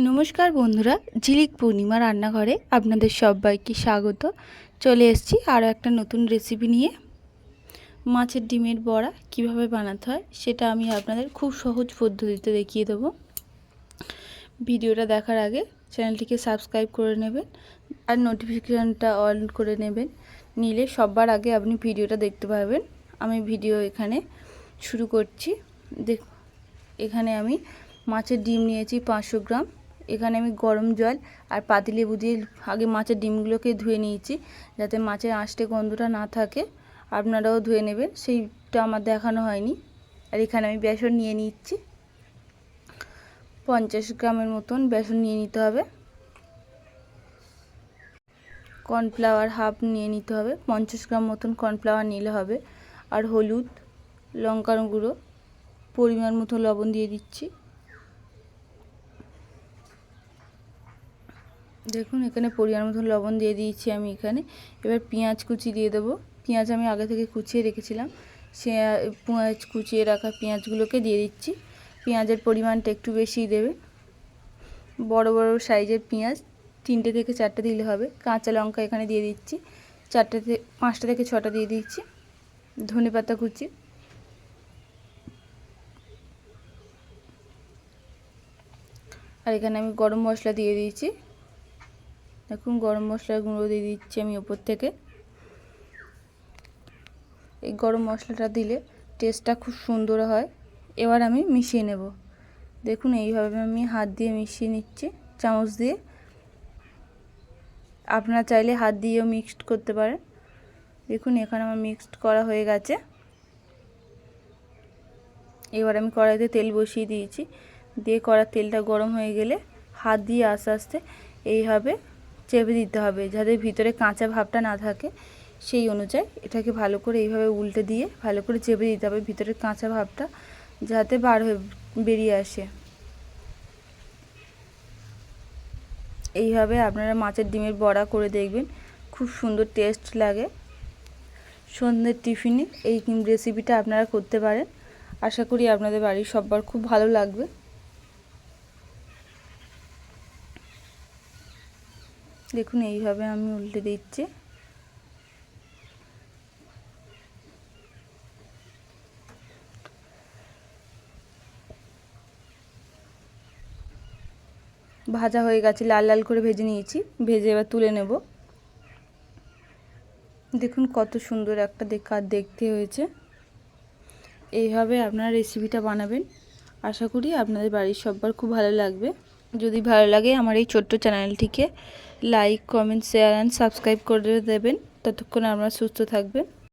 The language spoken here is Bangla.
নমস্কার বন্ধুরা, ঝিলিক পূর্ণিমা রান্নাঘরে আপনাদের সবাইকে স্বাগত। চলে এসেছি আরও একটা নতুন রেসিপি নিয়ে। মাছের ডিমের বড়া কিভাবে বানাতে হয় সেটা আমি আপনাদের খুব সহজ পদ্ধতিতে দেখিয়ে দেবো। ভিডিওটা দেখার আগে চ্যানেলটিকে সাবস্ক্রাইব করে নেবেন আর নোটিফিকেশানটা অন করে নেবেন, নিলে সবার আগে আপনি ভিডিওটা দেখতে পাবেন। আমি ভিডিও এখানে শুরু করছি। এখানে আমি মাছের ডিম নিয়েছি 500 গ্রাম। এখানে আমি গরম জল আর পাতিলেবু দিয়ে আগে মাছের ডিমগুলোকে ধুয়ে নিয়েছি, যাতে মাছের আঁশটে গন্ধটা না থাকে। আপনারাও ধুয়ে নেবেন, সেইটা আমার দেখানো হয়নি। আর এখানে আমি বেসন নিয়ে নিচ্ছি, 50 গ্রামের মতন বেসন নিয়ে নিতে হবে। কর্নফ্লাওয়ার হাফ নিয়ে নিতে হবে, 50 গ্রাম মতন কর্নফ্লাওয়ার নিলে হবে। আর হলুদ, লঙ্কার গুঁড়ো, পরিমাণ মতো লবণ দিয়ে দিচ্ছি। দেখুন এখানে পরিমাণ মতো লবণ দিয়ে দিয়েছি আমি এখানে। এবার পেঁয়াজ কুচি দিয়ে দেবো। পেঁয়াজ আমি আগে থেকে কুচিয়ে রেখেছিলাম, সে পেঁয়াজ কুচিয়ে রাখা পেঁয়াজগুলোকে দিয়ে দিচ্ছি। পেঁয়াজের পরিমাণটা একটু বেশি দেবে। বড় বড় সাইজের পেঁয়াজ 3টে থেকে 4টে দিলে হবে। কাঁচা লঙ্কা এখানে দিয়ে দিচ্ছি 5টা থেকে 6টা দিয়ে দিচ্ছি। ধনেপাতা কুচি, আর এখানে আমি গরম মশলা দিয়ে দিয়েছি। দেখুন গরম মশলার গুঁড়ো দিয়ে দিচ্ছি আমি ওপর থেকে। এই গরম মশলাটা দিলে টেস্টটা খুব সুন্দর হয়। এবার আমি মিশিয়ে নেব। দেখুন এইভাবে আমি হাত দিয়ে মিশিয়ে নিচ্ছি, চামচ দিয়ে। আপনারা চাইলে হাত দিয়েও মিক্সড করতে পারেন। দেখুন এখানে আমার মিক্সড করা হয়ে গেছে। এবার আমি কড়াইতে তেল বসিয়ে দিয়েছি, দিয়ে কড়ার তেলটা গরম হয়ে গেলে হাত দিয়ে আস্তে আস্তে এইভাবে চেপে দিতে হবে, যাতে ভিতরে কাঁচা ভাবটা না থাকে। সেই অনুযায়ী এটাকে ভালো করে এইভাবে উল্টে দিয়ে ভালো করে চেপে দিতে হবে, ভিতরের কাঁচা ভাবটা যাতে বেরিয়ে আসে। এইভাবে আপনারা মাছের ডিমের বড়া করে দেখবেন, খুব সুন্দর টেস্ট লাগে। সন্ধ্যের টিফিনে এই রেসিপিটা আপনারা করতে পারেন। আশা করি আপনাদের বাড়ির সবার খুব ভালো লাগবে। দেখুন এইভাবে আমি উল্টে দিচ্ছি। ভাজা হয়ে গেছে, লাল লাল করে ভেজে নিয়েছি। ভেজে এবার তুলে নেব। দেখুন কত সুন্দর একটা দেখতে হয়েছে। এইভাবে আপনারা রেসিপিটা বানাবেন। আশা করি আপনাদের বাড়ির সবার খুব ভালো লাগবে। যদি ভালো লাগে আমার এই ছোট্ট চ্যানেলটিকে like, comment, share and subscribe করে দেবেন। ততক্ষণ আপনারা সুস্থ থাকবেন।